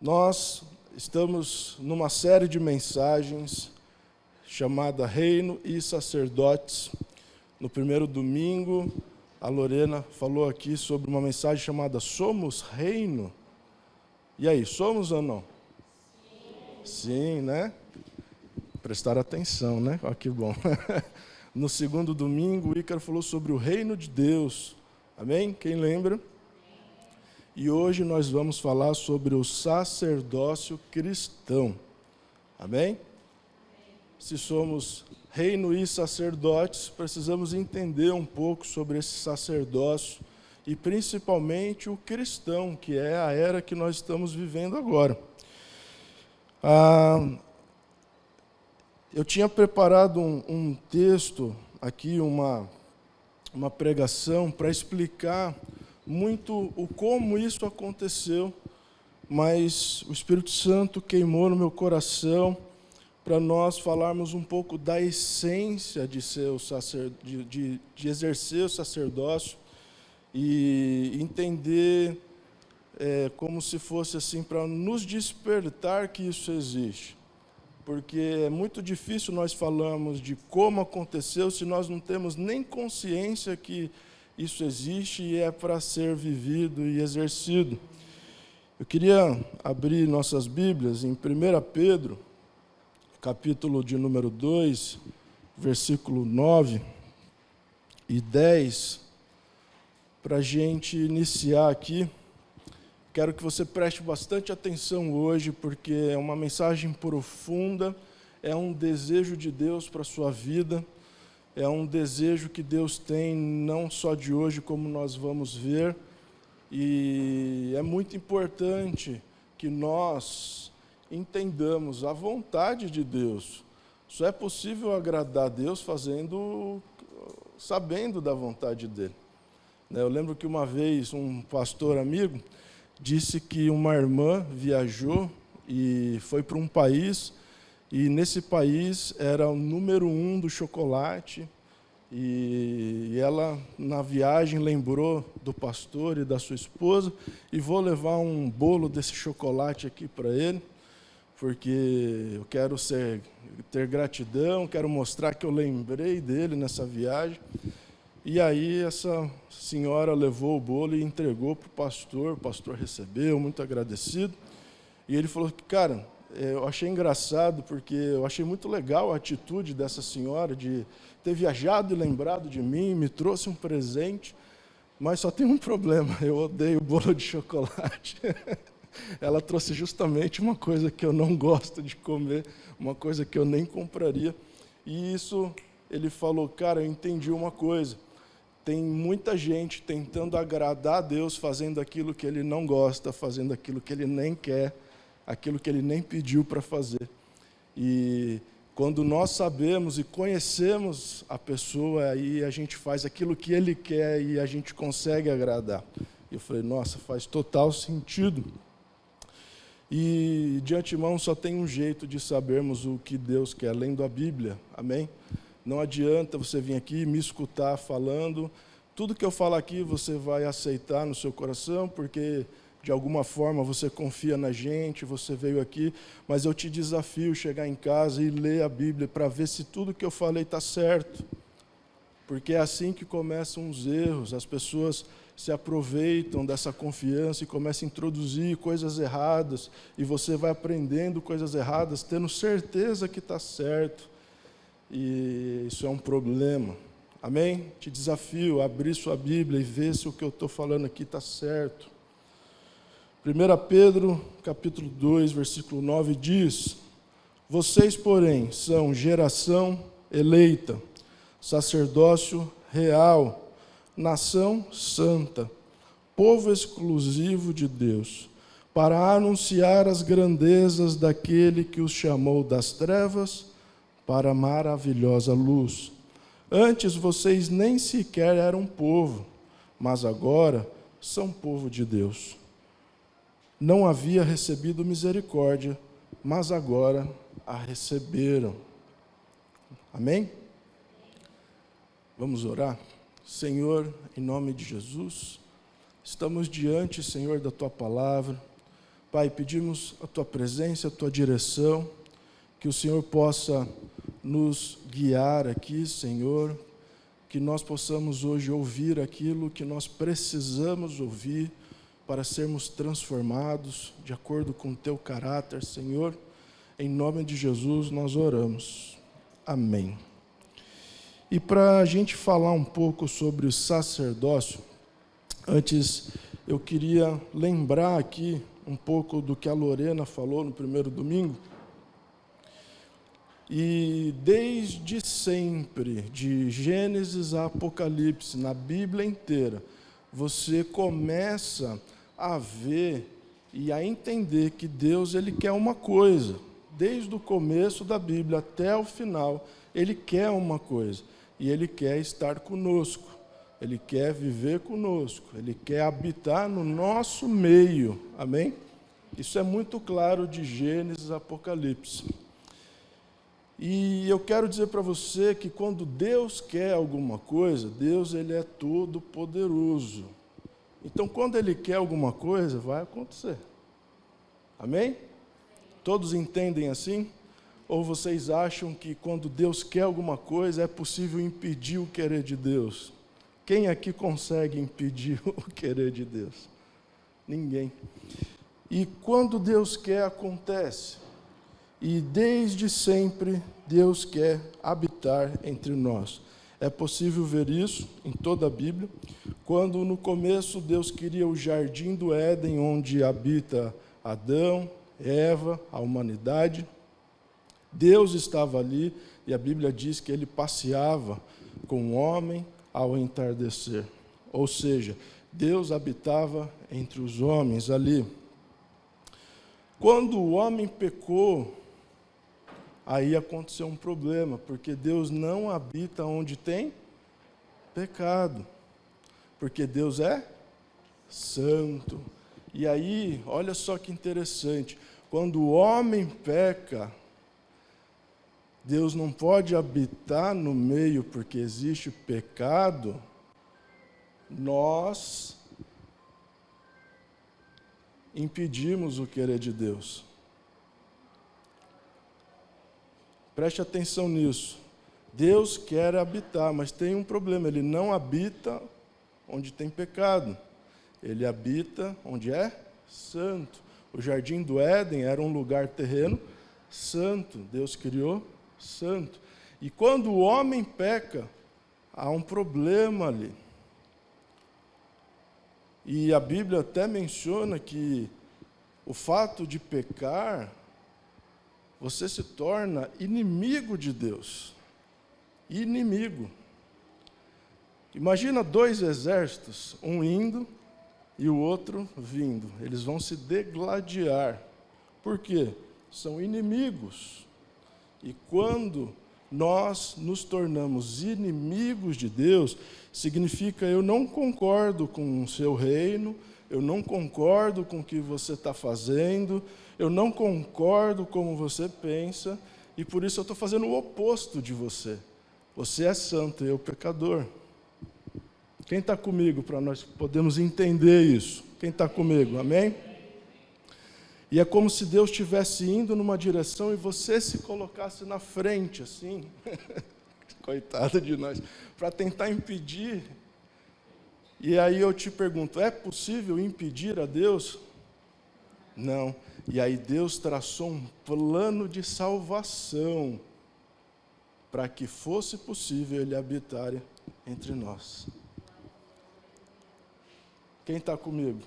Nós estamos numa série de mensagens chamada Reino e Sacerdotes. No primeiro domingo, a Lorena falou aqui sobre uma mensagem chamada Somos Reino. E aí, somos ou não? Sim, né? Prestar atenção, né? Olha que bom. No segundo domingo, o Ícaro falou sobre o reino de Deus. Amém? Quem lembra? E hoje nós vamos falar sobre o sacerdócio cristão. Amém? Se somos reino e sacerdotes, precisamos entender um pouco sobre esse sacerdócio e principalmente o cristão, que é a era que nós estamos vivendo agora. Eu tinha preparado um texto aqui, uma pregação para explicar muito o como isso aconteceu, mas o Espírito Santo queimou no meu coração para nós falarmos um pouco da essência de ser de exercer o sacerdócio e entender como se fosse assim para nos despertar que isso existe. Porque é muito difícil nós falarmos de como aconteceu se nós não temos nem consciência que isso existe e é para ser vivido e exercido. Eu queria abrir nossas Bíblias em 1 Pedro, capítulo de número 2, versículo 9 e 10, para a gente iniciar aqui. Quero que você preste bastante atenção hoje, porque é uma mensagem profunda, é um desejo de Deus para a sua vida, é um desejo que Deus tem, não só de hoje, como nós vamos ver, e é muito importante que nós entendamos a vontade de Deus. Só é possível agradar a Deus sabendo da vontade dEle. Eu lembro que uma vez um pastor amigo disse que uma irmã viajou e foi para um país, e nesse país era o número 1 do chocolate, e ela, na viagem, lembrou do pastor e da sua esposa, e vou levar um bolo desse chocolate aqui para ele, porque eu quero ter gratidão, quero mostrar que eu lembrei dele nessa viagem. E aí essa senhora levou o bolo e entregou para o pastor recebeu, muito agradecido. E ele falou que, cara, eu achei engraçado, porque eu achei muito legal a atitude dessa senhora de ter viajado e lembrado de mim, me trouxe um presente, mas só tem um problema, eu odeio bolo de chocolate. Ela trouxe justamente uma coisa que eu não gosto de comer, uma coisa que eu nem compraria. E isso, ele falou, cara, eu entendi uma coisa. Tem muita gente tentando agradar a Deus, fazendo aquilo que Ele não gosta, fazendo aquilo que Ele nem quer, aquilo que Ele nem pediu para fazer. E quando nós sabemos e conhecemos a pessoa, aí a gente faz aquilo que Ele quer e a gente consegue agradar. E eu falei, nossa, faz total sentido. E de antemão só tem um jeito de sabermos o que Deus quer, lendo a Bíblia, amém? Não adianta você vir aqui e me escutar falando. Tudo que eu falo aqui você vai aceitar no seu coração, porque de alguma forma você confia na gente, você veio aqui, mas eu te desafio a chegar em casa e ler a Bíblia para ver se tudo que eu falei está certo. Porque é assim que começam os erros, as pessoas se aproveitam dessa confiança e começam a introduzir coisas erradas, e você vai aprendendo coisas erradas, tendo certeza que está certo. E isso é um problema. Amém? Te desafio a abrir sua Bíblia e ver se o que eu estou falando aqui está certo. 1 Pedro, capítulo 2, versículo 9, diz: Vocês, porém, são geração eleita, sacerdócio real, nação santa, povo exclusivo de Deus, para anunciar as grandezas daquele que os chamou das trevas para a maravilhosa luz. Antes vocês nem sequer eram povo, mas agora são povo de Deus. Não havia recebido misericórdia, mas agora a receberam. Amém? Vamos orar? Senhor, em nome de Jesus, estamos diante, Senhor, da Tua palavra. Pai, pedimos a Tua presença, a Tua direção, que o Senhor possa nos guiar aqui, Senhor, que nós possamos hoje ouvir aquilo que nós precisamos ouvir para sermos transformados de acordo com o Teu caráter, Senhor. Em nome de Jesus nós oramos. Amém. E para a gente falar um pouco sobre o sacerdócio, antes eu queria lembrar aqui um pouco do que a Lorena falou no primeiro domingo. E desde sempre, de Gênesis a Apocalipse, na Bíblia inteira, você começa a ver e a entender que Deus, Ele quer uma coisa. Desde o começo da Bíblia até o final, Ele quer uma coisa. E Ele quer estar conosco. Ele quer viver conosco. Ele quer habitar no nosso meio. Amém? Isso é muito claro de Gênesis a Apocalipse. E eu quero dizer para você que quando Deus quer alguma coisa, Deus, Ele é todo poderoso. Então, quando Ele quer alguma coisa, vai acontecer. Amém? Todos entendem assim? Ou vocês acham que quando Deus quer alguma coisa, é possível impedir o querer de Deus? Quem aqui consegue impedir o querer de Deus? Ninguém. E quando Deus quer, acontece. E desde sempre, Deus quer habitar entre nós. É possível ver isso em toda a Bíblia. Quando no começo Deus queria o jardim do Éden, onde habita Adão, Eva, a humanidade, Deus estava ali e a Bíblia diz que Ele passeava com o homem ao entardecer. Ou seja, Deus habitava entre os homens ali. Quando o homem pecou, aí aconteceu um problema, porque Deus não habita onde tem pecado, porque Deus é santo. E aí, olha só que interessante, quando o homem peca, Deus não pode habitar no meio porque existe pecado, nós impedimos o querer de Deus. Preste atenção nisso. Deus quer habitar, mas tem um problema, Ele não habita onde tem pecado. Ele habita onde é santo. O jardim do Éden era um lugar terreno santo. Deus criou santo. E quando o homem peca, há um problema ali. E a Bíblia até menciona que o fato de pecar, você se torna inimigo de Deus. Inimigo. Imagina dois exércitos, um indo e o outro vindo. Eles vão se degladiar. Por quê? São inimigos. E quando nós nos tornamos inimigos de Deus, significa eu não concordo com o seu reino, eu não concordo com o que você está fazendo, eu não concordo como você pensa, e por isso eu estou fazendo o oposto de você. Você é santo, eu pecador. Quem está comigo para nós podermos entender isso? Quem está comigo? Amém? E é como se Deus estivesse indo numa direção e você se colocasse na frente, assim, coitada de nós, para tentar impedir. E aí eu te pergunto, é possível impedir a Deus? Não. E aí Deus traçou um plano de salvação para que fosse possível Ele habitar entre nós. Quem está comigo?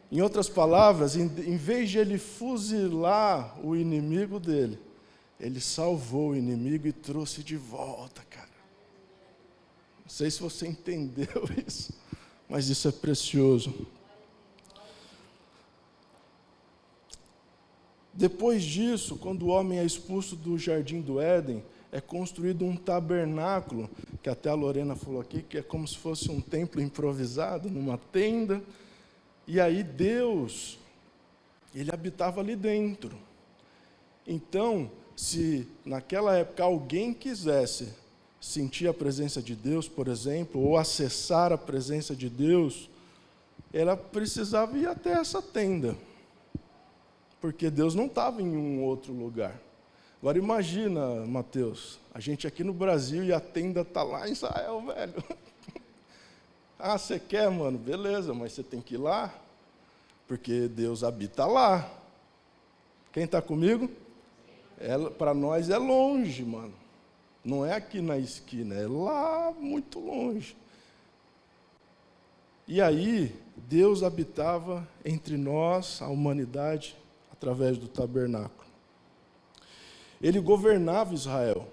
Em outras palavras, em vez de Ele fuzilar o inimigo dele, Ele salvou o inimigo e trouxe de volta, cara. Não sei se você entendeu isso, mas isso é precioso. Depois disso, quando o homem é expulso do jardim do Éden, é construído um tabernáculo, que até a Lorena falou aqui, que é como se fosse um templo improvisado, numa tenda. E aí Deus, Ele habitava ali dentro. Então, se naquela época alguém quisesse sentir a presença de Deus, por exemplo, ou acessar a presença de Deus, ela precisava ir até essa tenda. porque Deus não estava em um outro lugar. Agora imagina, Mateus, a gente aqui no Brasil e a tenda está lá em Israel, velho. Ah, você quer, mano? Beleza, mas você tem que ir lá, porque Deus habita lá. Quem está comigo? Para nós é longe, mano. Não é aqui na esquina, é lá muito longe. E aí, Deus habitava entre nós, a humanidade, através do tabernáculo. Ele governava Israel.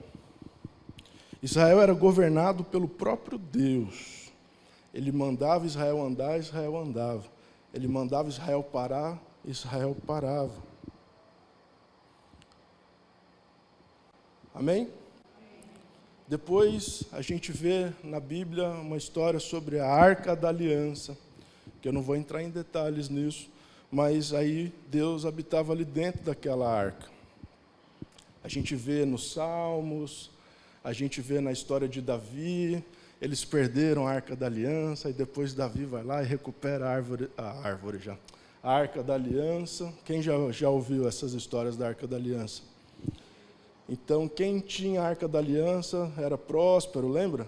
Israel era governado pelo próprio Deus. Ele mandava Israel andar, Israel andava. Ele mandava Israel parar, Israel parava. Amém? Depois a gente vê na Bíblia uma história sobre a Arca da Aliança, que eu não vou entrar em detalhes nisso, mas aí Deus habitava ali dentro daquela arca. A gente vê nos Salmos, a gente vê na história de Davi, eles perderam a Arca da Aliança, e depois Davi vai lá e recupera a Arca da Aliança. Quem já ouviu essas histórias da Arca da Aliança? Então, quem tinha a Arca da Aliança era próspero, lembra?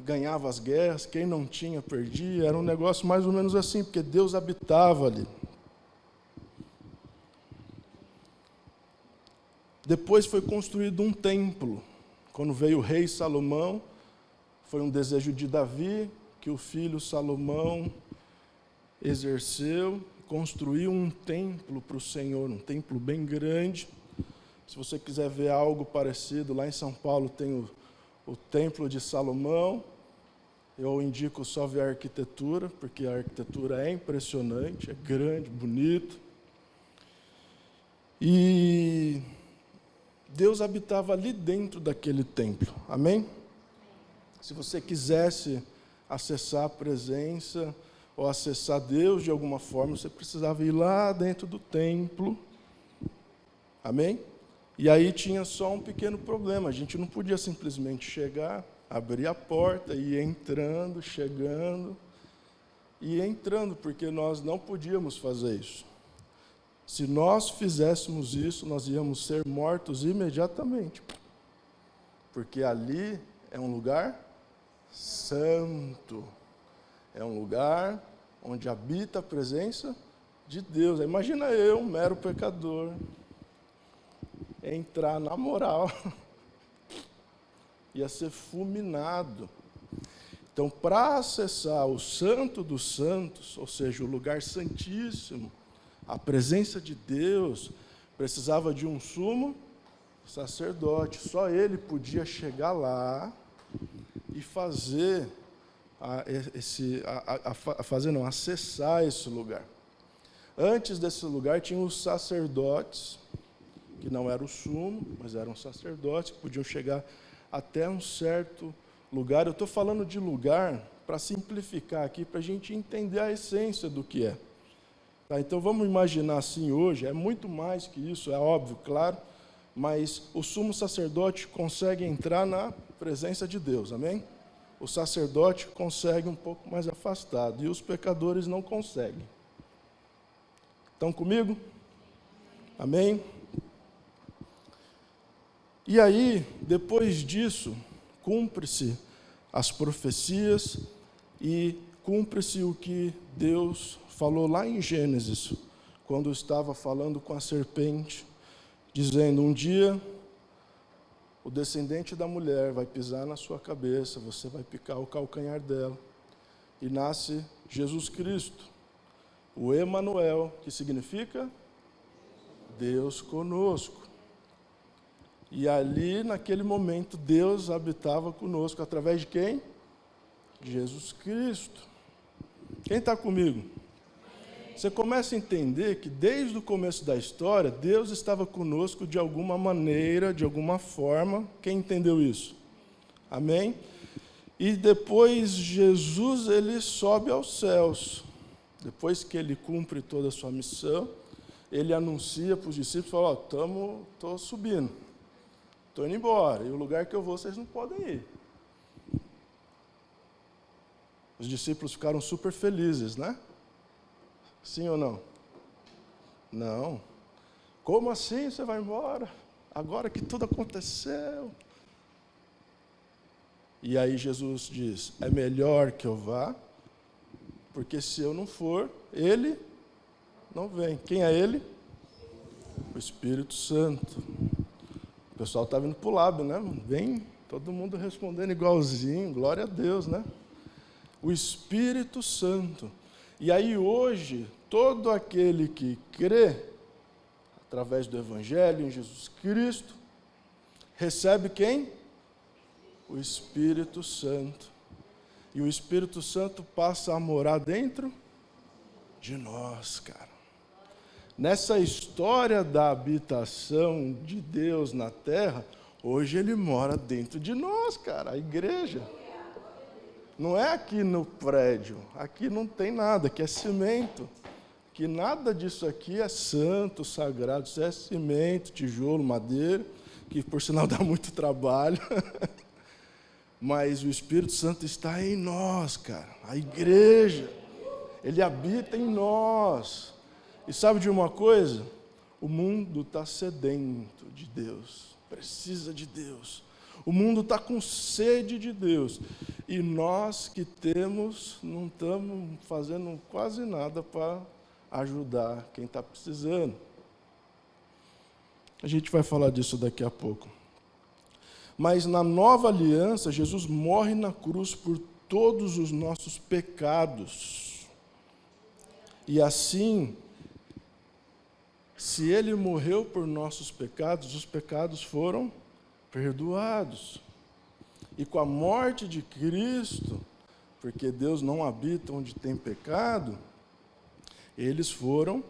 Ganhava as guerras, quem não tinha, perdia. Era um negócio mais ou menos assim, porque Deus habitava ali. Depois foi construído um templo. Quando veio o rei Salomão, foi um desejo de Davi, que o filho Salomão exerceu, construiu um templo para o Senhor, um templo bem grande. Se você quiser ver algo parecido, lá em São Paulo tem o Templo de Salomão. Eu indico só ver a arquitetura, porque a arquitetura é impressionante, é grande, bonito. E Deus habitava ali dentro daquele templo, amém? Se você quisesse acessar a presença ou acessar Deus de alguma forma, você precisava ir lá dentro do templo, amém? E aí tinha só um pequeno problema, a gente não podia simplesmente chegar, abrir a porta e ir entrando, chegando, e entrando, porque nós não podíamos fazer isso. Se nós fizéssemos isso, nós íamos ser mortos imediatamente, porque ali é um lugar santo, é um lugar onde habita a presença de Deus. Imagina eu, um mero pecador, entrar na moral, ia ser fulminado. Então, para acessar o Santo dos Santos, ou seja, o lugar santíssimo, a presença de Deus, precisava de um sumo sacerdote. Só ele podia chegar lá e fazer acessar esse lugar. Antes desse lugar tinham os sacerdotes, que não era o sumo, mas eram sacerdotes, que podiam chegar até um certo lugar. Eu estou falando de lugar para simplificar aqui, para a gente entender a essência do que é. Tá, então vamos imaginar assim hoje, é muito mais que isso, é óbvio, claro, mas o sumo sacerdote consegue entrar na presença de Deus, amém? O sacerdote consegue um pouco mais afastado, e os pecadores não conseguem. Estão comigo? Amém? E aí, depois disso, cumpre-se as profecias e cumpre-se o que Deus falou lá em Gênesis, quando estava falando com a serpente, dizendo: um dia o descendente da mulher vai pisar na sua cabeça, você vai picar o calcanhar dela. E nasce Jesus Cristo, o Emanuel, que significa Deus conosco. E ali, naquele momento, Deus habitava conosco, através de quem? De Jesus Cristo. Quem está comigo? Você começa a entender que desde o começo da história, Deus estava conosco de alguma maneira, de alguma forma. Quem entendeu isso? Amém? E depois Jesus, ele sobe aos céus. Depois que ele cumpre toda a sua missão, ele anuncia para os discípulos, fala: estou subindo, estou indo embora, e o lugar que eu vou, vocês não podem ir. Os discípulos ficaram super felizes, né? Sim ou não? Não. Como assim você vai embora? Agora que tudo aconteceu. E aí Jesus diz, é melhor que eu vá, porque se eu não for, ele não vem. Quem é ele? O Espírito Santo. O pessoal está vindo para o lábio, né? Vem todo mundo respondendo igualzinho, glória a Deus, né? O Espírito Santo. E aí hoje, todo aquele que crê, através do Evangelho em Jesus Cristo, recebe quem? O Espírito Santo. E o Espírito Santo passa a morar dentro de nós, cara. Nessa história da habitação de Deus na terra, hoje ele mora dentro de nós, cara, a igreja. Não é aqui no prédio, aqui não tem nada, aqui é cimento. Que nada disso aqui é santo, sagrado, isso é cimento, tijolo, madeira, que por sinal dá muito trabalho. Mas o Espírito Santo está em nós, cara, a igreja. Ele habita em nós. E sabe de uma coisa? O mundo está sedento de Deus, precisa de Deus. O mundo está com sede de Deus. E nós que temos, não estamos fazendo quase nada para ajudar quem está precisando. A gente vai falar disso daqui a pouco. Mas na nova aliança, Jesus morre na cruz por todos os nossos pecados. E assim, se ele morreu por nossos pecados, os pecados foram perdoados. E com a morte de Cristo, porque Deus não habita onde tem pecado, eles foram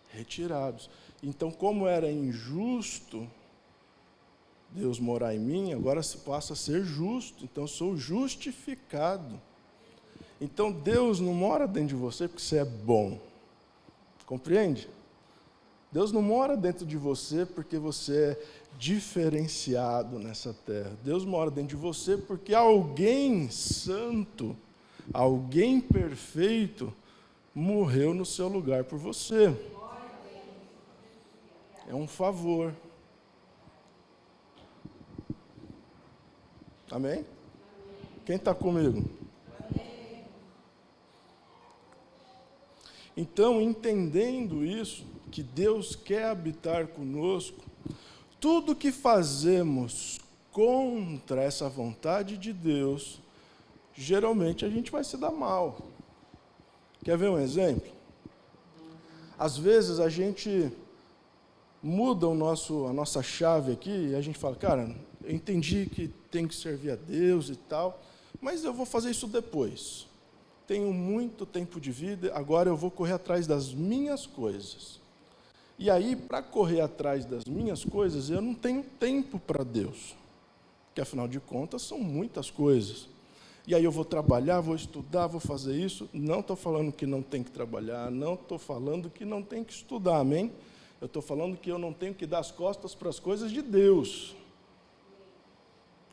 retirados. Então, como era injusto Deus morar em mim, agora se passa a ser justo. Então, eu sou justificado. Então, Deus não mora dentro de você porque você é bom. Compreende? Deus não mora dentro de você porque você é diferenciado nessa terra. Deus mora dentro de você porque alguém santo, alguém perfeito, morreu no seu lugar por você. É um favor. Amém? Quem está comigo? Então, entendendo isso, que Deus quer habitar conosco, tudo que fazemos contra essa vontade de Deus, geralmente a gente vai se dar mal. Quer ver um exemplo? Às vezes a gente muda a nossa chave aqui e a gente fala, cara, eu entendi que tem que servir a Deus e tal, mas eu vou fazer isso depois. Tenho muito tempo de vida, agora eu vou correr atrás das minhas coisas. E aí, para correr atrás das minhas coisas, eu não tenho tempo para Deus. Porque, afinal de contas, são muitas coisas. E aí eu vou trabalhar, vou estudar, vou fazer isso. Não estou falando que não tem que trabalhar, não estou falando que não tem que estudar, amém? Eu estou falando que eu não tenho que dar as costas para as coisas de Deus.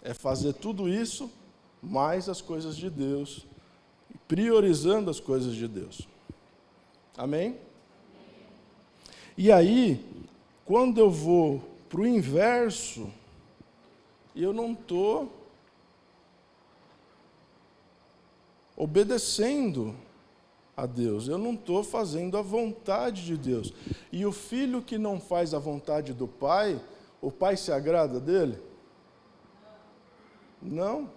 É fazer tudo isso, mais as coisas de Deus, priorizando as coisas de Deus. Amém? E aí, quando eu vou para o inverso, eu não estou obedecendo a Deus, eu não estou fazendo a vontade de Deus. E o filho que não faz a vontade do pai, o pai se agrada dele? Não.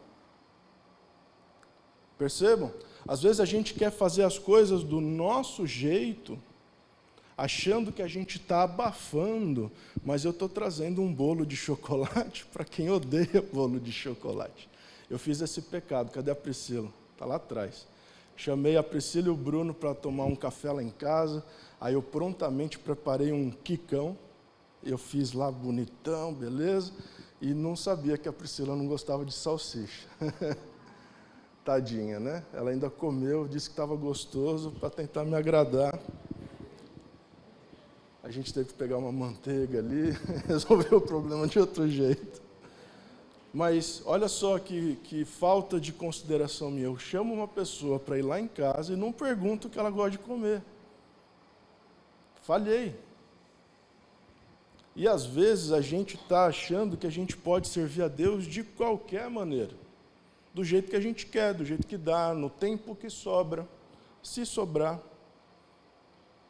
Percebam? Às vezes a gente quer fazer as coisas do nosso jeito, achando que a gente está abafando, mas eu estou trazendo um bolo de chocolate para quem odeia bolo de chocolate. Eu fiz esse pecado, cadê a Priscila? Está lá atrás. Chamei a Priscila e o Bruno para tomar um café lá em casa, aí eu prontamente preparei um quicão, eu fiz lá bonitão, beleza, e não sabia que a Priscila não gostava de salsicha. Tadinha, né? Ela ainda comeu, disse que estava gostoso para tentar me agradar. A gente teve que pegar uma manteiga ali, resolver o problema de outro jeito. Mas olha só que falta de consideração minha. Eu chamo uma pessoa para ir lá em casa e não pergunto o que ela gosta de comer. falhei. E às vezes a gente está achando que a gente pode servir a Deus de qualquer maneira, do jeito que a gente quer, do jeito que dá, no tempo que sobra, se sobrar,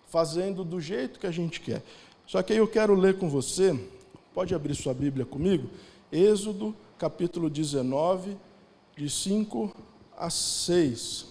fazendo do jeito que a gente quer. Só que aí eu quero ler com você, pode abrir sua Bíblia comigo, Êxodo, capítulo 19, de 5 a 6.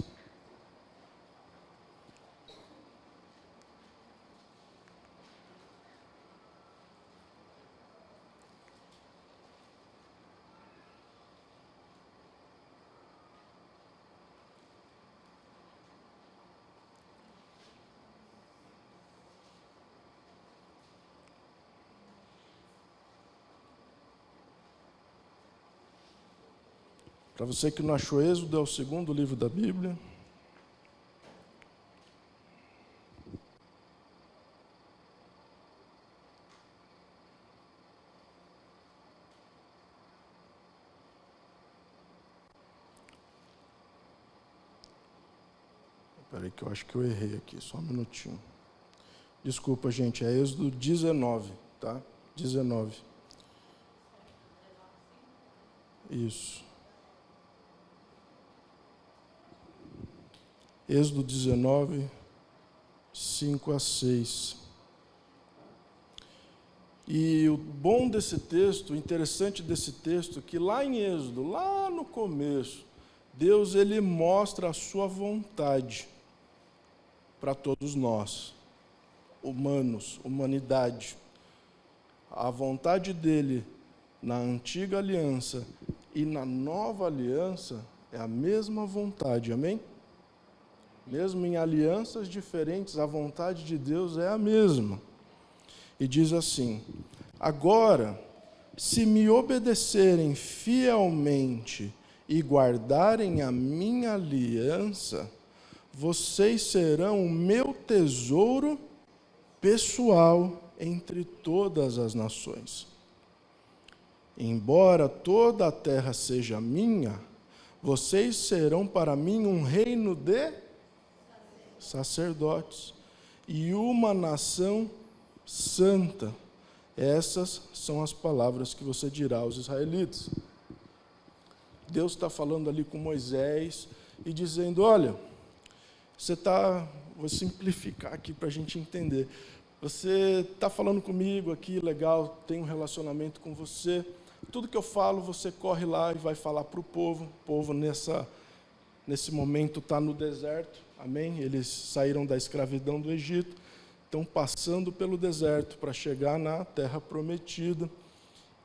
Para você que não achou Êxodo, é o segundo livro da Bíblia. Espera aí que eu acho que eu errei aqui, só um minutinho. Desculpa, gente, é Êxodo 19, tá? 19. Isso. Êxodo 19, 5 a 6. E o bom desse texto, o interessante desse texto, é que lá em Êxodo, lá no começo, Deus ele mostra a sua vontade para todos nós, humanos, humanidade. A vontade dele na antiga aliança e na nova aliança é a mesma vontade, amém? Mesmo em alianças diferentes, a vontade de Deus é a mesma. E diz assim: agora, se me obedecerem fielmente e guardarem a minha aliança, vocês serão o meu tesouro pessoal entre todas as nações. Embora toda a terra seja minha, vocês serão para mim um reino de sacerdotes e uma nação santa. Essas são as palavras que você dirá aos israelitas. Deus está falando ali com Moisés e dizendo: olha, vou simplificar aqui para a gente entender. Você está falando comigo aqui, legal, tem um relacionamento com você. Tudo que eu falo, você corre lá e vai falar para o povo. O povo, nesse momento, está no deserto, amém? Eles saíram da escravidão do Egito, estão passando pelo deserto para chegar na terra prometida.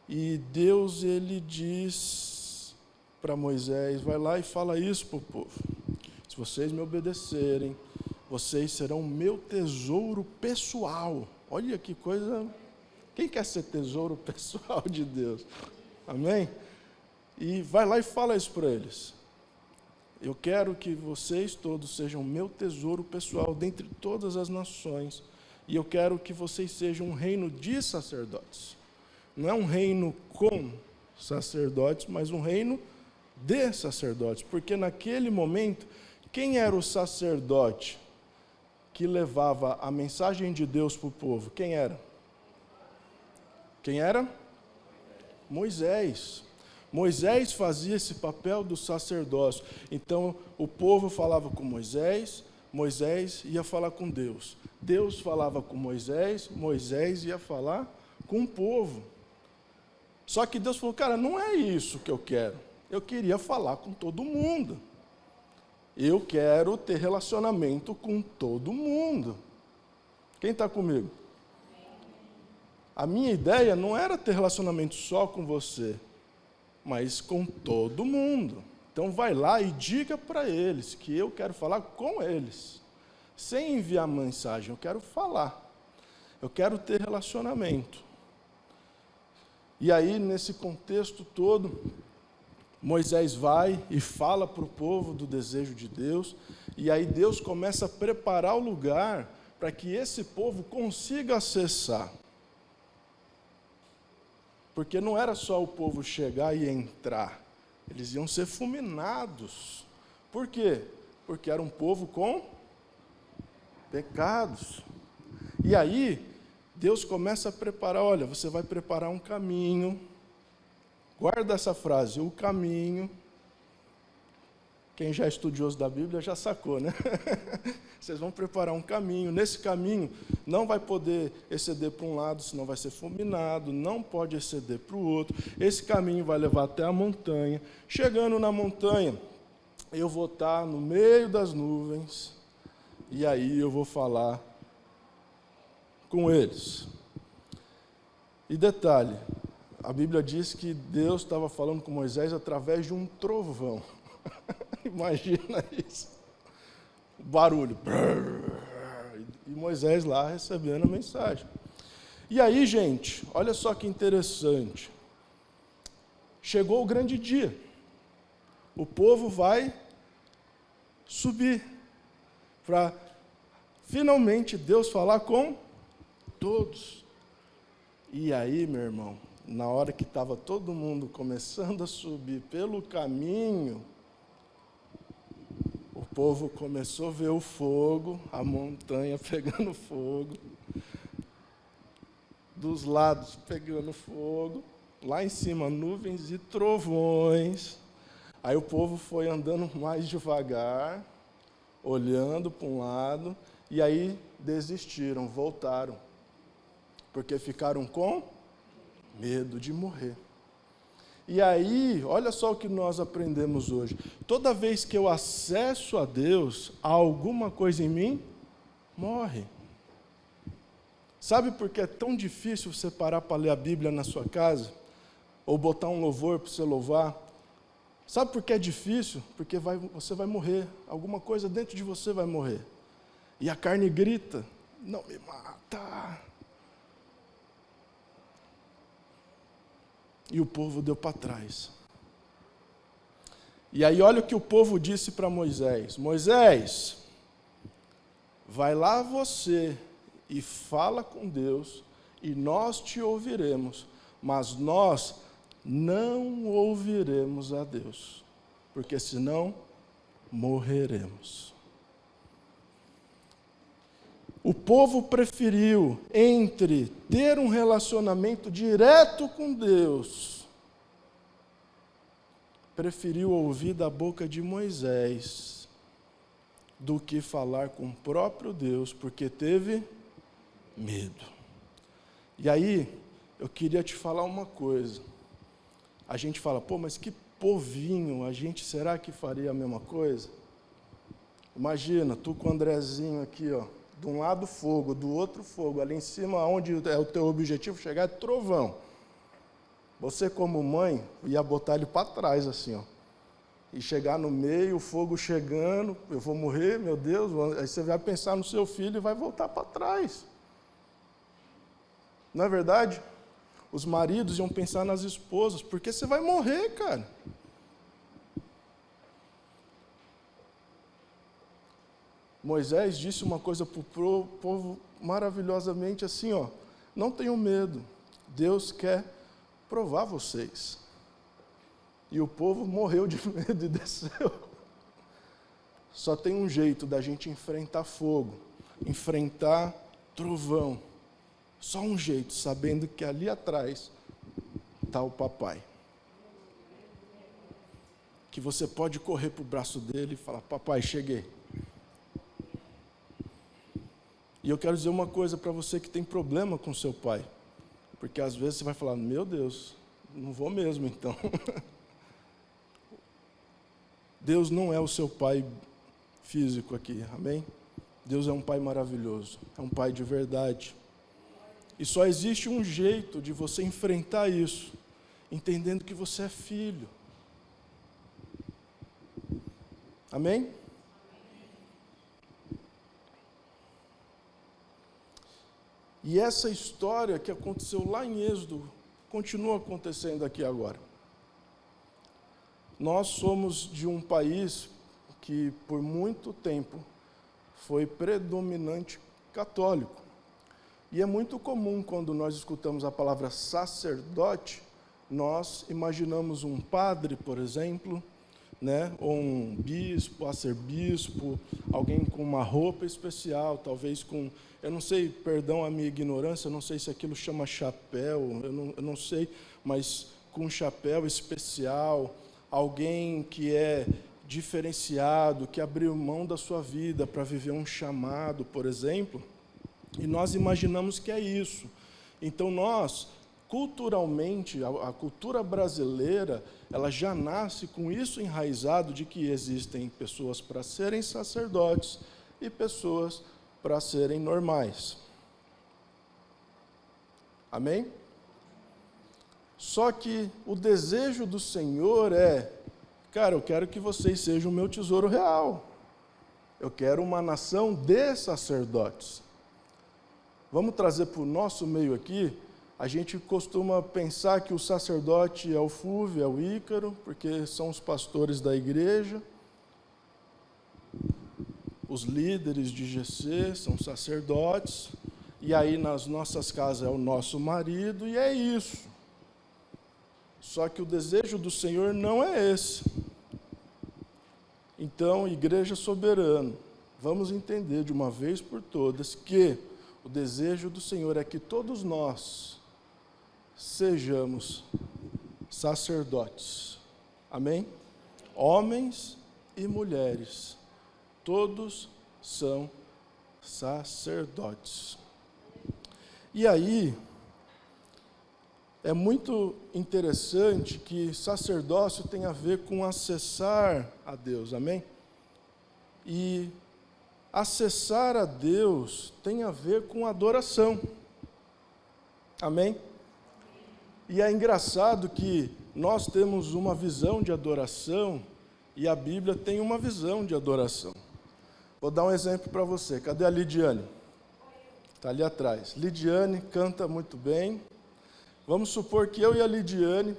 E Deus, ele diz para Moisés: vai lá e fala isso para o povo. Se vocês me obedecerem, vocês serão meu tesouro pessoal. Olha que coisa. Quem quer ser tesouro pessoal de Deus? Amém? E vai lá e fala isso para eles. Eu quero que vocês todos sejam meu tesouro pessoal dentre todas as nações. E eu quero que vocês sejam um reino de sacerdotes. Não é um reino com sacerdotes, mas um reino de sacerdotes. Porque naquele momento, quem era o sacerdote que levava a mensagem de Deus para o povo? Quem era? Quem era? Moisés. Moisés fazia esse papel do sacerdócio. Então, o povo falava com Moisés, Moisés ia falar com Deus. Deus falava com Moisés, Moisés ia falar com o povo. Só que Deus falou: cara, não é isso que eu quero. Eu queria falar com todo mundo. Eu quero ter relacionamento com todo mundo. Quem está comigo? A minha ideia não era ter relacionamento só com você, mas com todo mundo. Então vai lá e diga para eles que eu quero falar com eles, sem enviar mensagem. Eu quero falar, eu quero ter relacionamento. E aí, nesse contexto todo, Moisés vai e fala para o povo do desejo de Deus, e aí Deus começa a preparar o lugar para que esse povo consiga acessar. Porque não era só o povo chegar e entrar, eles iam ser fulminados. Por quê? Porque era um povo com pecados. E aí, Deus começa a preparar, olha, você vai preparar um caminho. Guarda essa frase, o caminho. Quem já é estudioso da Bíblia já sacou, né? Vocês vão preparar um caminho. Nesse caminho, não vai poder exceder para um lado, senão vai ser fulminado. Não pode exceder para o outro. Esse caminho vai levar até a montanha. Chegando na montanha, eu vou estar no meio das nuvens. E aí eu vou falar com eles. E detalhe, a Bíblia diz que Deus estava falando com Moisés através de um trovão. Imagina isso. O barulho. E Moisés lá recebendo a mensagem. E aí, gente, olha só que interessante. Chegou o grande dia. O povo vai subir para finalmente Deus falar com todos. E aí, meu irmão, na hora que estava todo mundo começando a subir pelo caminho, o povo começou a ver o fogo, a montanha pegando fogo, dos lados pegando fogo, lá em cima nuvens e trovões. Aí o povo foi andando mais devagar, olhando para um lado, e aí desistiram, voltaram, porque ficaram com medo de morrer. E aí, olha só o que nós aprendemos hoje. Toda vez que eu acesso a Deus, alguma coisa em mim morre. Sabe por que é tão difícil você parar para ler a Bíblia na sua casa? Ou botar um louvor para você louvar? Sabe por que é difícil? Porque você vai morrer. Alguma coisa dentro de você vai morrer. E a carne grita, não me mata. E o povo deu para trás. E aí olha o que o povo disse para Moisés. Moisés, vai lá você e fala com Deus, e nós te ouviremos, mas nós não ouviremos a Deus, porque senão morreremos. O povo preferiu entre ter um relacionamento direto com Deus, preferiu ouvir da boca de Moisés, do que falar com o próprio Deus, porque teve medo. E aí, eu queria te falar uma coisa. A gente fala, pô, mas que povinho, a gente será que faria a mesma coisa? Imagina, tu com o Andrezinho aqui, ó. De um lado fogo, do outro fogo, ali em cima, onde é o teu objetivo chegar, é trovão. Você, como mãe, ia botar ele para trás, assim, ó. E chegar no meio, o fogo chegando, eu vou morrer, meu Deus. Aí você vai pensar no seu filho e vai voltar para trás. Não é verdade? Os maridos iam pensar nas esposas, porque você vai morrer, cara. Moisés disse uma coisa para o povo maravilhosamente assim, ó, não tenham medo, Deus quer provar vocês. E o povo morreu de medo e desceu. Só tem um jeito da gente enfrentar fogo, enfrentar trovão. Só um jeito, sabendo que ali atrás está o papai. Que você pode correr para o braço dele e falar, papai, cheguei. E eu quero dizer uma coisa para você que tem problema com seu pai. Porque às vezes você vai falar, meu Deus, não vou mesmo então. Deus não é o seu pai físico aqui, amém? Deus é um pai maravilhoso, é um pai de verdade. E só existe um jeito de você enfrentar isso, entendendo que você é filho. Amém? E essa história que aconteceu lá em Êxodo, continua acontecendo aqui agora. Nós somos de um país que, por muito tempo, foi predominante católico. E é muito comum, quando nós escutamos a palavra sacerdote, nós imaginamos um padre, por exemplo, né? Ou um bispo, arcebispo, alguém com uma roupa especial, talvez com, eu não sei, perdão a minha ignorância, eu não sei se aquilo chama chapéu, eu não sei, mas com um chapéu especial, alguém que é diferenciado, que abriu mão da sua vida para viver um chamado, por exemplo, e nós imaginamos que é isso. Então nós, culturalmente, a cultura brasileira, ela já nasce com isso enraizado de que existem pessoas para serem sacerdotes e pessoas para serem normais. Amém? Só que o desejo do Senhor é, cara, eu quero que vocês sejam o meu tesouro real. Eu quero uma nação de sacerdotes. Vamos trazer para o nosso meio aqui. A gente costuma pensar que o sacerdote é o Fúvio, é o Ícaro, porque são os pastores da igreja. Os líderes de GC são sacerdotes. E aí nas nossas casas é o nosso marido, e é isso. Só que o desejo do Senhor não é esse. Então, igreja soberana, vamos entender de uma vez por todas que o desejo do Senhor é que todos nós sejamos sacerdotes. Amém? Homens e mulheres, todos são sacerdotes. E aí, é muito interessante que sacerdócio tem a ver com acessar a Deus, amém? E acessar a Deus tem a ver com adoração, amém? E é engraçado que nós temos uma visão de adoração e a Bíblia tem uma visão de adoração. Vou dar um exemplo para você. Cadê a Lidiane? Está ali atrás. Lidiane canta muito bem. Vamos supor que eu e a Lidiane,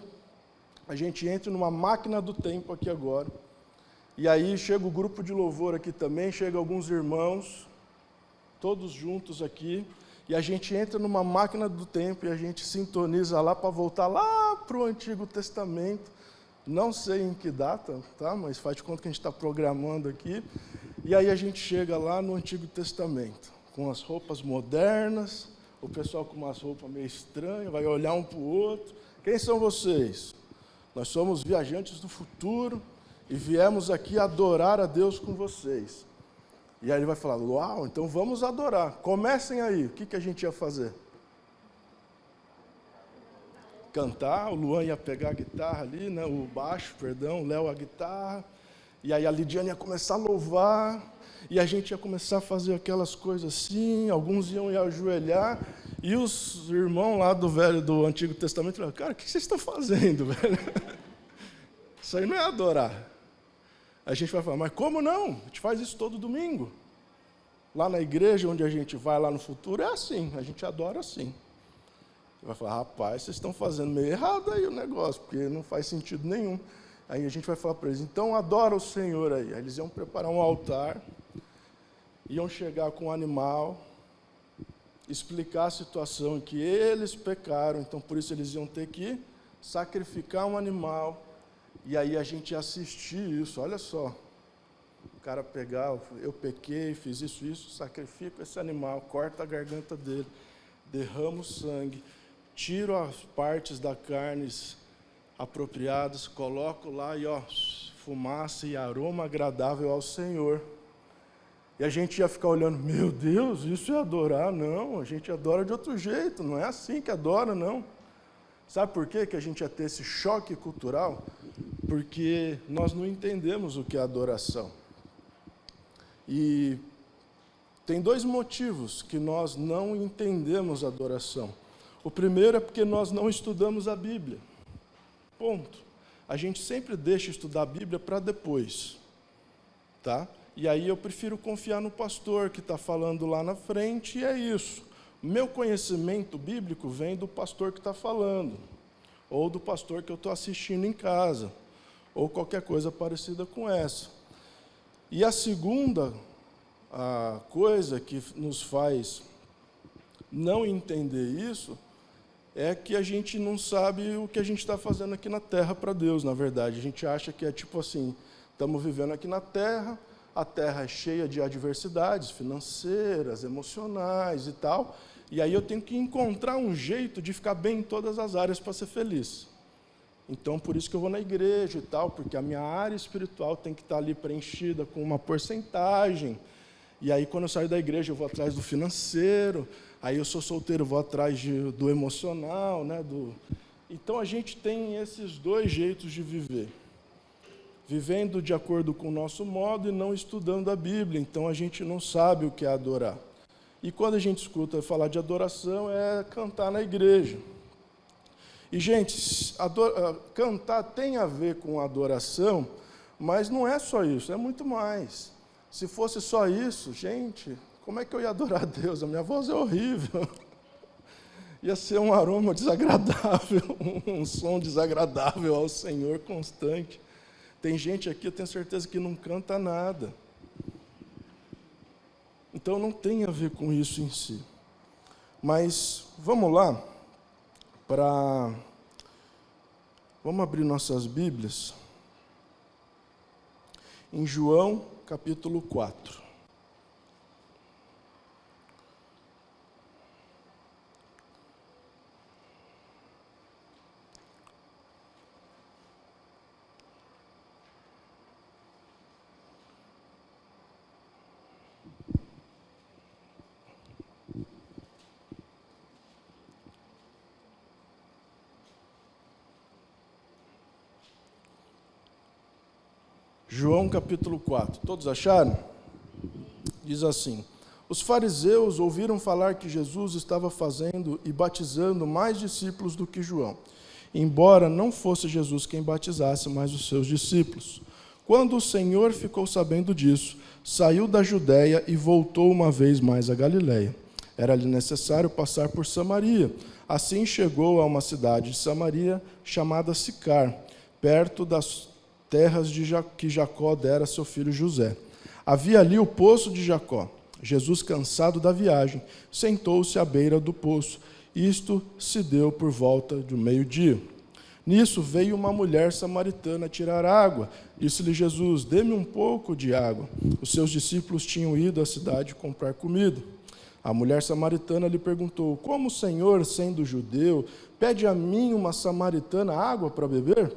a gente entre numa máquina do tempo aqui agora, e aí chega o grupo de louvor aqui também, chega alguns irmãos, todos juntos aqui, e a gente entra numa máquina do tempo e a gente sintoniza lá para voltar lá para o Antigo Testamento, não sei em que data, tá? Mas faz de conta que a gente está programando aqui, e aí a gente chega lá no Antigo Testamento, com as roupas modernas, o pessoal com umas roupas meio estranhas, vai olhar um para o outro. Quem são vocês? Nós somos viajantes do futuro e viemos aqui adorar a Deus com vocês. E aí ele vai falar, uau, então vamos adorar. Comecem aí. O que a gente ia fazer? Cantar, o Luan ia pegar a guitarra ali, né, o baixo, perdão, o Léo a guitarra. E aí a Lidiane ia começar a louvar. E a gente ia começar a fazer aquelas coisas assim, alguns iam ajoelhar, e os irmãos lá do Antigo Testamento falaram, cara, o que vocês estão fazendo, velho? Isso aí não é adorar. A gente vai falar, mas como não? A gente faz isso todo domingo. Lá na igreja, onde a gente vai lá no futuro, é assim, a gente adora assim. Você vai falar, rapaz, vocês estão fazendo meio errado aí o negócio, porque não faz sentido nenhum. Aí a gente vai falar para eles, então adora o Senhor aí. Aí eles iam preparar um altar, iam chegar com um animal, explicar a situação em que eles pecaram, então por isso eles iam ter que sacrificar um animal, e aí a gente ia assistir isso, olha só, o cara pegar, eu pequei, fiz isso, sacrifico esse animal, corta a garganta dele, derramo o sangue, tiro as partes da carne apropriadas, coloco lá e ó, fumaça e aroma agradável ao Senhor. E a gente ia ficar olhando, meu Deus, isso é adorar? Não, a gente adora de outro jeito, não é assim que adora, não. Sabe por quê que a gente ia ter esse choque cultural? Porque nós não entendemos o que é adoração. E tem dois motivos que nós não entendemos a adoração. O primeiro é porque nós não estudamos a Bíblia. Ponto. A gente sempre deixa estudar a Bíblia para depois, tá? E aí eu prefiro confiar no pastor que está falando lá na frente, e é isso. Meu conhecimento bíblico vem do pastor que está falando, ou do pastor que eu estou assistindo em casa, ou qualquer coisa parecida com essa. E a segunda coisa que nos faz não entender isso é que a gente não sabe o que a gente está fazendo aqui na terra para Deus, na verdade. A gente acha que é tipo assim, Estamos vivendo aqui na Terra, a Terra é cheia de adversidades financeiras, emocionais e tal, e aí eu tenho que encontrar um jeito de ficar bem em todas as áreas para ser feliz. Então, por isso que eu vou na igreja e tal, porque a minha área espiritual tem que estar ali preenchida com uma porcentagem. E aí, quando eu saio da igreja, eu vou atrás do financeiro. Aí, eu sou solteiro, eu vou atrás do emocional, né? Então, a gente tem esses dois jeitos de viver. Vivendo de acordo com o nosso modo e não estudando a Bíblia. Então, a gente não sabe o que é adorar. E quando a gente escuta falar de adoração, é cantar na igreja. E, gente, cantar tem a ver com adoração, mas não é só isso, é muito mais. Se fosse só isso, gente, como é que eu ia adorar a Deus? A minha voz é horrível. Ia ser um aroma desagradável, um som desagradável ao Senhor constante. Tem gente aqui, eu tenho certeza, que não canta nada. Então, não tem a ver com isso em si. Mas, vamos lá. Vamos abrir nossas Bíblias em João, capítulo 4. João capítulo 4, todos acharam? Diz assim: os fariseus ouviram falar que Jesus estava fazendo e batizando mais discípulos do que João, embora não fosse Jesus quem batizasse, mas os seus discípulos. Quando o Senhor ficou sabendo disso, saiu da Judéia e voltou uma vez mais a Galiléia. Era-lhe necessário passar por Samaria. Assim chegou a uma cidade de Samaria chamada Sicar, perto das terras que Jacó dera a seu filho José. Havia ali o poço de Jacó. Jesus, cansado da viagem, sentou-se à beira do poço. Isto se deu por volta do meio-dia. Nisso veio uma mulher samaritana tirar água. Disse-lhe Jesus: dê-me um pouco de água. Os seus discípulos tinham ido à cidade comprar comida. A mulher samaritana lhe perguntou: como o Senhor, sendo judeu, pede a mim, uma samaritana, água para beber?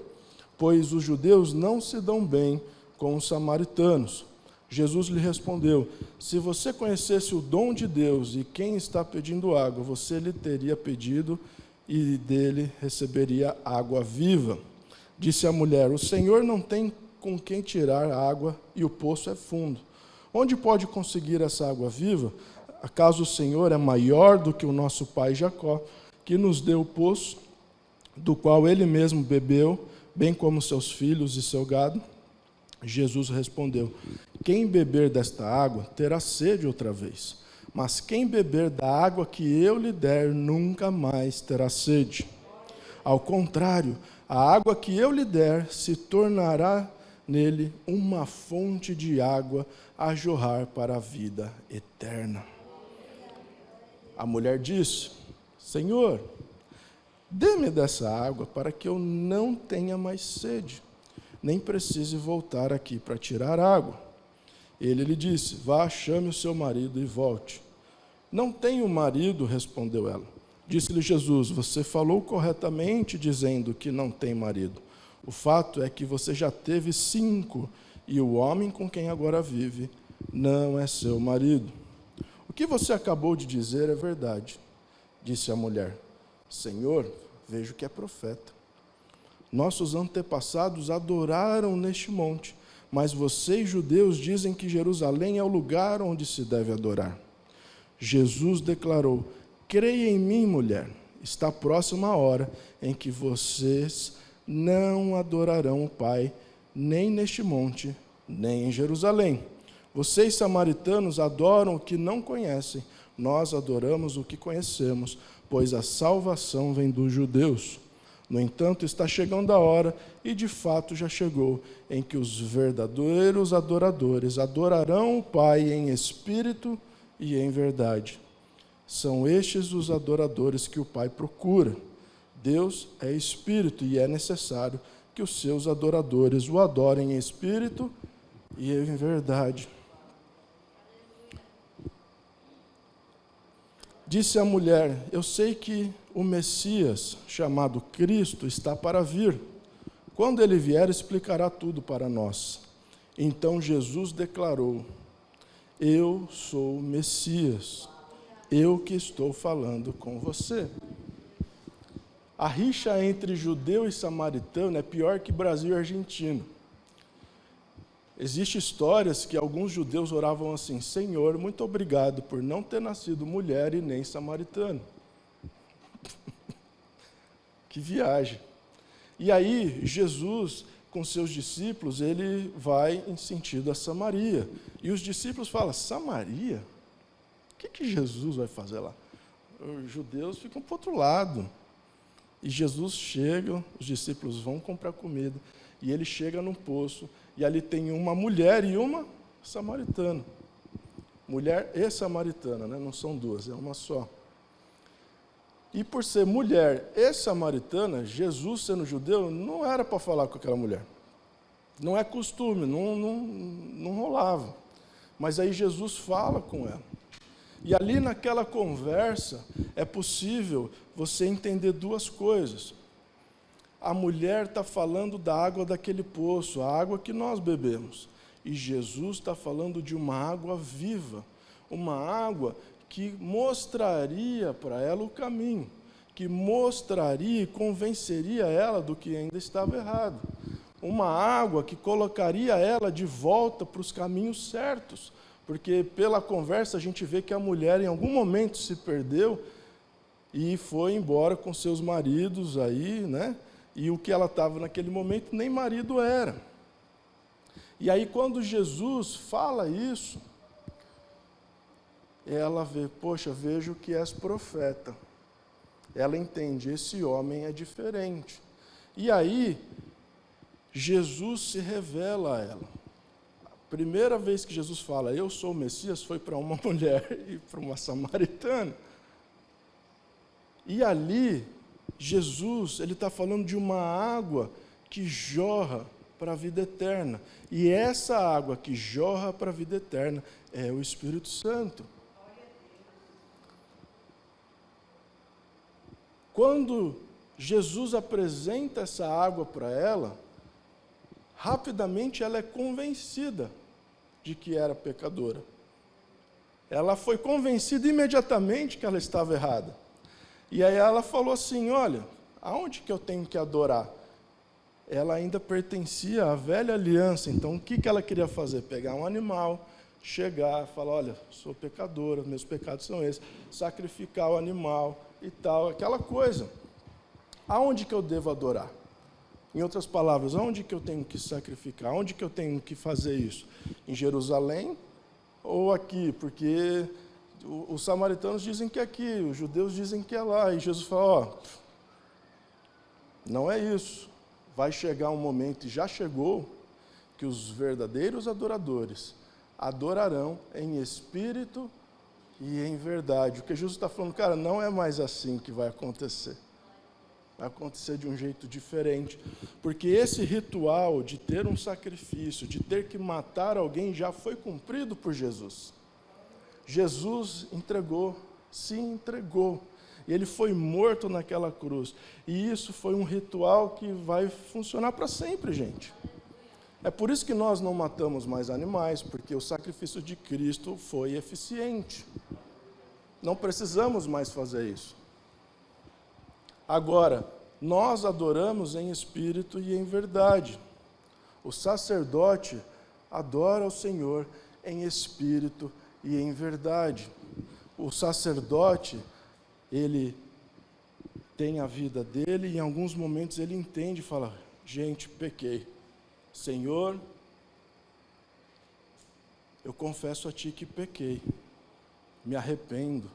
Pois os judeus não se dão bem com os samaritanos. Jesus lhe respondeu: se você conhecesse o dom de Deus e quem está pedindo água, você lhe teria pedido e dele receberia água viva. Disse a mulher: o Senhor não tem com quem tirar água e o poço é fundo. Onde pode conseguir essa água viva? Acaso o Senhor é maior do que o nosso pai Jacó, que nos deu o poço, do qual ele mesmo bebeu, bem como seus filhos e seu gado? Jesus respondeu: quem beber desta água terá sede outra vez, mas quem beber da água que eu lhe der nunca mais terá sede. Ao contrário, a água que eu lhe der se tornará nele uma fonte de água a jorrar para a vida eterna. A mulher disse: Senhor, dê-me dessa água para que eu não tenha mais sede, nem precise voltar aqui para tirar água. Ele lhe disse: vá, chame o seu marido e volte. Não tenho marido, respondeu ela. Disse-lhe Jesus: você falou corretamente dizendo que não tem marido. O fato é que você já teve 5, e o homem com quem agora vive não é seu marido. O que você acabou de dizer é verdade, disse a mulher. Senhor, vejo que é profeta. Nossos antepassados adoraram neste monte, mas vocês, judeus, dizem que Jerusalém é o lugar onde se deve adorar. Jesus declarou: creia em mim, mulher, está próxima a hora em que vocês não adorarão o Pai, nem neste monte, nem em Jerusalém. Vocês, samaritanos, adoram o que não conhecem, nós adoramos o que conhecemos, pois a salvação vem dos judeus. No entanto, está chegando a hora, e de fato já chegou, em que os verdadeiros adoradores adorarão o Pai em espírito e em verdade. São estes os adoradores que o Pai procura. Deus é espírito e é necessário que que os seus adoradores o adorem em espírito e em verdade. Disse a mulher: eu sei que o Messias, chamado Cristo, está para vir. Quando ele vier, explicará tudo para nós. Então Jesus declarou: eu sou o Messias, eu que estou falando com você. A rixa entre judeu e samaritano é pior que Brasil e Argentina. Existem histórias que alguns judeus oravam assim: Senhor, muito obrigado por não ter nascido mulher e nem samaritano. Que viagem. E aí, Jesus, com seus discípulos, ele vai em sentido a Samaria. E os discípulos falam: Samaria? O que Jesus vai fazer lá? Os judeus ficam para o outro lado. E Jesus chega, os discípulos vão comprar comida, e ele chega num poço, e ali tem uma mulher e uma samaritana. Mulher e samaritana, né? Não são duas, é uma só. E por ser mulher e samaritana, Jesus, sendo judeu, não era para falar com aquela mulher. Não é costume, não rolava. Mas aí Jesus fala com ela. E ali naquela conversa é possível você entender duas coisas. A mulher está falando da água daquele poço, a água que nós bebemos. E Jesus está falando de uma água viva, uma água que mostraria para ela o caminho, que mostraria e convenceria ela do que ainda estava errado. Uma água que colocaria ela de volta para os caminhos certos. Porque pela conversa a gente vê que a mulher em algum momento se perdeu e foi embora com seus maridos aí, né? E o que ela estava naquele momento nem marido era. E aí quando Jesus fala isso, ela vê: poxa, vejo que és profeta. Ela entende: esse homem é diferente. E aí Jesus se revela a ela. Primeira vez que Jesus fala, eu sou o Messias, foi para uma mulher e para uma samaritana. E ali, Jesus, ele está falando de uma água que jorra para a vida eterna. E essa água que jorra para a vida eterna é o Espírito Santo. Quando Jesus apresenta essa água para ela, rapidamente ela é convencida de que era pecadora. Ela foi convencida imediatamente que ela estava errada. E aí ela falou assim: olha, aonde que eu tenho que adorar? Ela ainda pertencia à velha aliança, então o que ela queria fazer? Pegar um animal, chegar, falar: olha, sou pecadora, meus pecados são esses, sacrificar o animal e tal, aquela coisa. Aonde que eu devo adorar? Em outras palavras, onde que eu tenho que sacrificar? Onde que eu tenho que fazer isso? Em Jerusalém ou aqui? Porque os samaritanos dizem que é aqui, os judeus dizem que é lá. E Jesus fala: ó, não é isso. Vai chegar um momento, e já chegou, que os verdadeiros adoradores adorarão em espírito e em verdade. O que Jesus está falando, cara, não é mais assim que vai acontecer. Vai acontecer de um jeito diferente, porque esse ritual de ter um sacrifício, de ter que matar alguém, já foi cumprido por Jesus. Jesus entregou, se entregou, e ele foi morto naquela cruz, e isso foi um ritual que vai funcionar para sempre, gente. É por isso que nós não matamos mais animais, porque o sacrifício de Cristo foi eficiente. Não precisamos mais fazer isso. Agora, nós adoramos em espírito e em verdade. O sacerdote adora ao Senhor em espírito e em verdade. O sacerdote, ele tem a vida dele e em alguns momentos ele entende e fala: gente, pequei. Senhor, eu confesso a Ti que pequei. Me arrependo.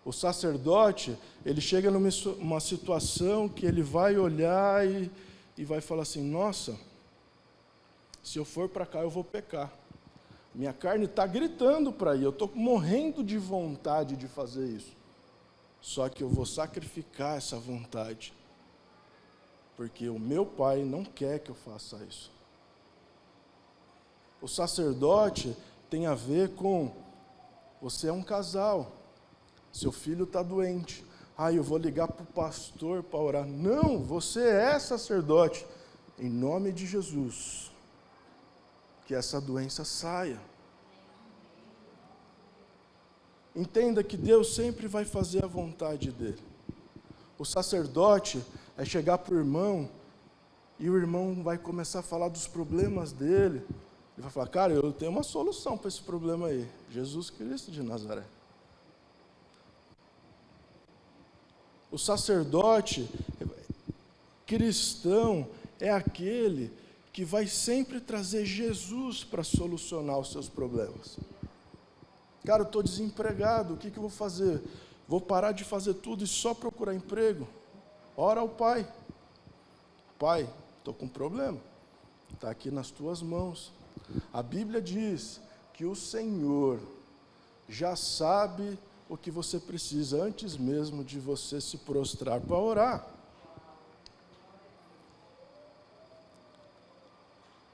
O sacerdote, ele chega numa situação que ele vai olhar e vai falar assim: nossa, se eu for para cá eu vou pecar. Minha carne está gritando para ir, eu estou morrendo de vontade de fazer isso. Só que eu vou sacrificar essa vontade. porque o meu pai não quer que eu faça isso. O sacerdote tem a ver com, você é um casal, seu filho está doente, eu vou ligar para o pastor para orar. Não, você é sacerdote, em nome de Jesus, que essa doença saia. Entenda que Deus sempre vai fazer a vontade dele. O sacerdote é chegar para o irmão, e o irmão vai começar a falar dos problemas dele. Ele vai falar, cara, eu tenho uma solução para esse problema aí. Jesus Cristo de Nazaré. O sacerdote cristão é aquele que vai sempre trazer Jesus para solucionar os seus problemas. Cara, eu estou desempregado, o que eu vou fazer? Vou parar de fazer tudo e só procurar emprego? Ora ao Pai. Pai, estou com um problema. Está aqui nas tuas mãos. A Bíblia diz que o Senhor já sabe o que você precisa antes mesmo de você se prostrar para orar.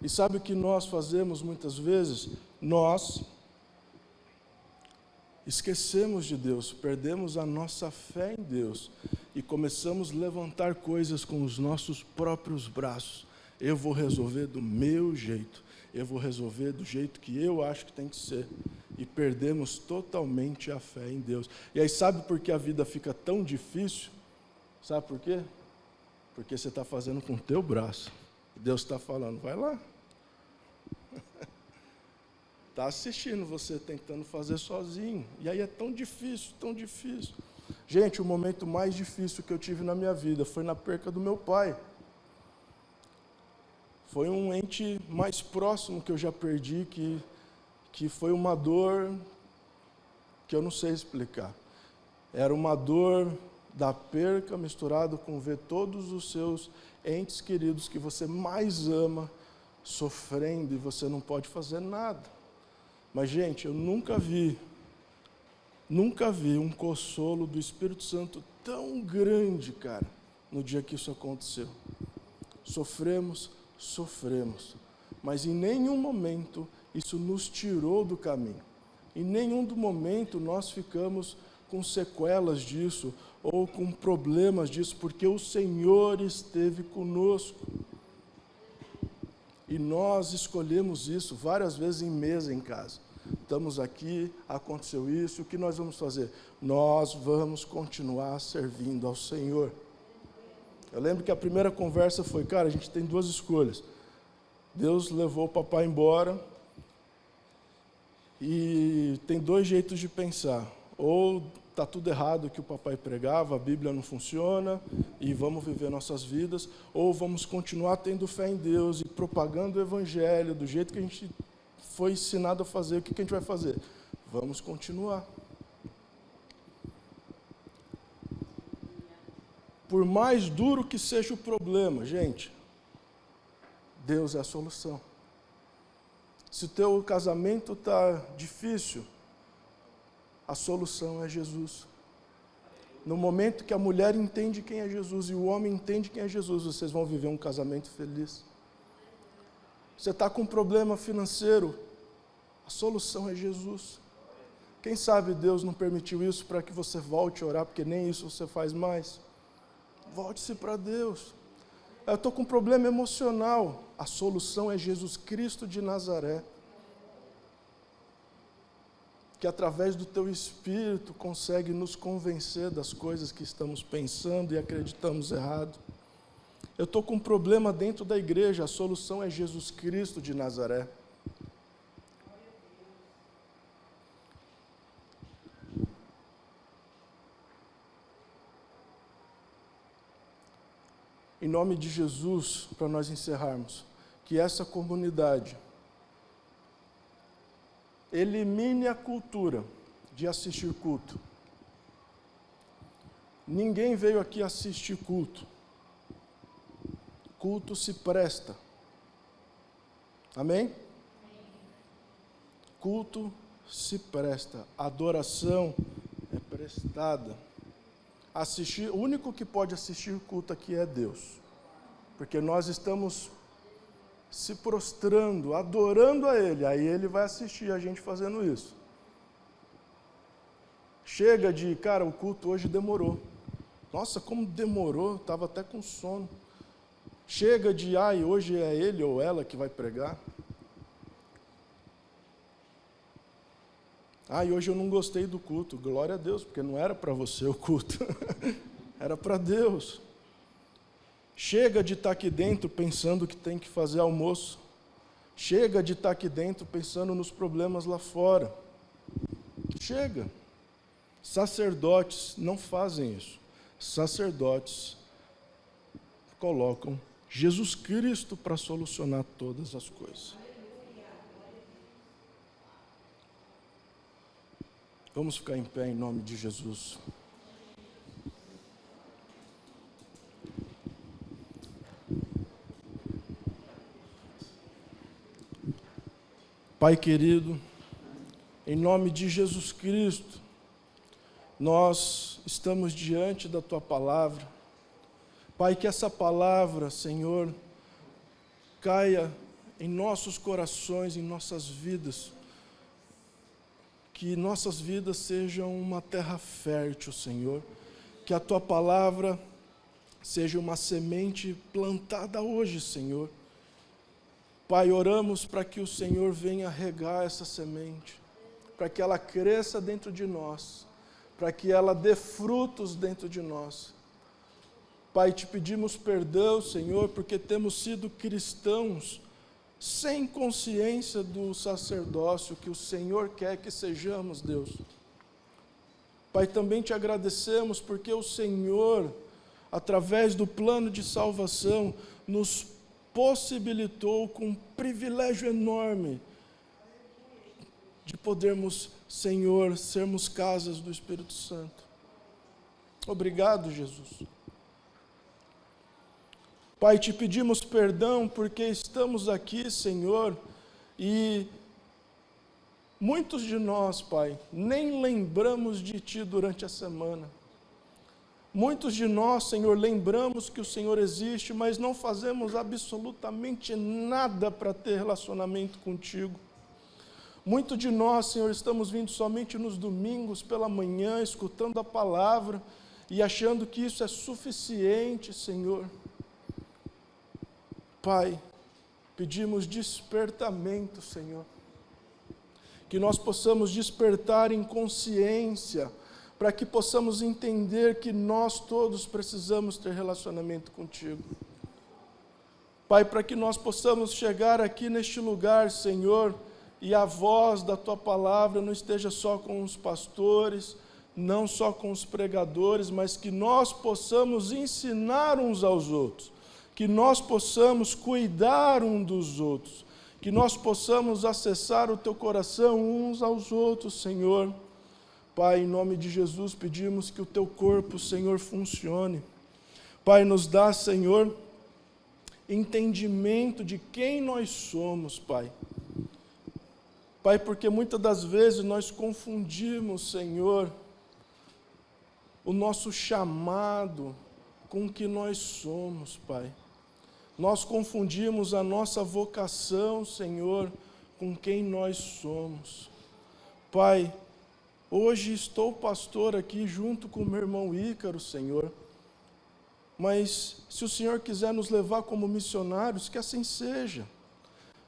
E sabe o que nós fazemos muitas vezes? Nós esquecemos de Deus, perdemos a nossa fé em Deus e começamos a levantar coisas com os nossos próprios braços. Eu vou resolver do meu jeito, eu vou resolver do jeito que eu acho que tem que ser. E perdemos totalmente a fé em Deus. E aí sabe por que a vida fica tão difícil? Sabe por quê? Porque você está fazendo com o teu braço. Deus está falando, vai lá. Está assistindo você tentando fazer sozinho. E aí é tão difícil, tão difícil. Gente, o momento mais difícil que eu tive na minha vida foi na perca do meu pai. Foi um ente mais próximo que eu já perdi, que foi uma dor que eu não sei explicar. Era uma dor da perca misturado com ver todos os seus entes queridos que você mais ama sofrendo e você não pode fazer nada. Mas, gente, eu nunca vi um consolo do Espírito Santo tão grande, cara, no dia que isso aconteceu. Sofremos, mas em nenhum momento isso nos tirou do caminho. Em nenhum momento nós ficamos com sequelas disso ou com problemas disso, porque o Senhor esteve conosco. E nós escolhemos isso várias vezes em mesa em casa. Estamos aqui, aconteceu isso, o que nós vamos fazer? Nós vamos continuar servindo ao Senhor. Eu lembro que a primeira conversa foi, cara, a gente tem duas escolhas. Deus levou o papai embora e tem dois jeitos de pensar. Ou está tudo errado o que o papai pregava, a Bíblia não funciona e vamos viver nossas vidas, ou vamos continuar tendo fé em Deus e propagando o Evangelho do jeito que a gente foi ensinado a fazer. O que a gente vai fazer? Vamos continuar. Por mais duro que seja o problema, gente, Deus é a solução. Se o teu casamento está difícil, a solução é Jesus. No momento que a mulher entende quem é Jesus e o homem entende quem é Jesus, vocês vão viver um casamento feliz. Você está com um problema financeiro, a solução é Jesus. Quem sabe Deus não permitiu isso para que você volte a orar, porque nem isso você faz mais. Volte-se para Deus. Eu estou com um problema emocional. A solução é Jesus Cristo de Nazaré. Que através do teu Espírito consegue nos convencer das coisas que estamos pensando e acreditamos errado. Eu estou com um problema dentro da igreja. A solução é Jesus Cristo de Nazaré. Em nome de Jesus, para nós encerrarmos, que essa comunidade elimine a cultura de assistir culto. Ninguém veio aqui assistir culto. Culto se presta. Amém? Culto se presta. Adoração é prestada. O único que pode assistir culto aqui é Deus. porque nós estamos se prostrando, adorando a Ele, aí Ele vai assistir a gente fazendo isso. Chega de, cara, o culto hoje demorou. Nossa, como demorou, estava até com sono. Chega de, hoje é ele ou ela que vai pregar. Hoje eu não gostei do culto. Glória a Deus, porque não era para você o culto. Era para Deus. Chega de estar aqui dentro pensando que tem que fazer almoço. Chega de estar aqui dentro pensando nos problemas lá fora. Chega. Sacerdotes não fazem isso. Sacerdotes colocam Jesus Cristo para solucionar todas as coisas. Vamos ficar em pé em nome de Jesus. Pai querido, em nome de Jesus Cristo, nós estamos diante da Tua palavra. Pai, que essa palavra, Senhor, caia em nossos corações, em nossas vidas, que nossas vidas sejam uma terra fértil, Senhor, que a Tua palavra seja uma semente plantada hoje, Senhor. Pai, oramos para que o Senhor venha regar essa semente, para que ela cresça dentro de nós, para que ela dê frutos dentro de nós. Pai, te pedimos perdão, Senhor, porque temos sido cristãos sem consciência do sacerdócio que o Senhor quer que sejamos, Deus. Pai, também te agradecemos porque o Senhor, através do plano de salvação, nos possibilitou com um privilégio enorme de podermos, Senhor, sermos casas do Espírito Santo. Obrigado, Jesus. Pai, te pedimos perdão porque estamos aqui, Senhor, e muitos de nós, Pai, nem lembramos de Ti durante a semana. Muitos de nós, Senhor, lembramos que o Senhor existe, mas não fazemos absolutamente nada para ter relacionamento contigo. Muitos de nós, Senhor, estamos vindo somente nos domingos pela manhã, escutando a palavra e achando que isso é suficiente, Senhor. Pai, pedimos despertamento, Senhor, que nós possamos despertar em consciência, para que possamos entender que nós todos precisamos ter relacionamento contigo. Pai, para que nós possamos chegar aqui neste lugar, Senhor, e a voz da Tua palavra não esteja só com os pastores, não só com os pregadores, mas que nós possamos ensinar uns aos outros, que nós possamos cuidar uns dos outros, que nós possamos acessar o Teu coração uns aos outros, Senhor. Pai, em nome de Jesus, pedimos que o Teu corpo, Senhor, funcione. Pai, nos dá, Senhor, entendimento de quem nós somos, Pai. Pai, porque muitas das vezes nós confundimos, Senhor, o nosso chamado com o que nós somos, Pai. Nós confundimos a nossa vocação, Senhor, com quem nós somos. Pai, hoje estou pastor aqui junto com o meu irmão Ícaro, Senhor, mas se o Senhor quiser nos levar como missionários, que assim seja.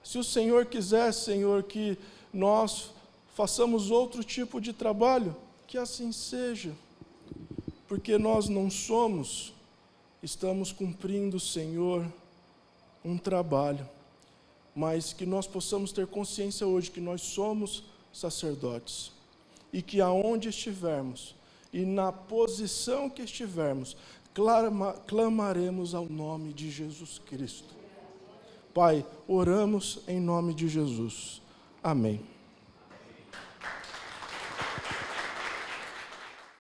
Se o Senhor quiser, Senhor, que nós façamos outro tipo de trabalho, que assim seja. Porque nós não somos, estamos cumprindo, Senhor, um trabalho, mas que nós possamos ter consciência hoje que nós somos sacerdotes e que aonde estivermos e na posição que estivermos, clamaremos ao nome de Jesus Cristo. Pai, oramos em nome de Jesus. Amém.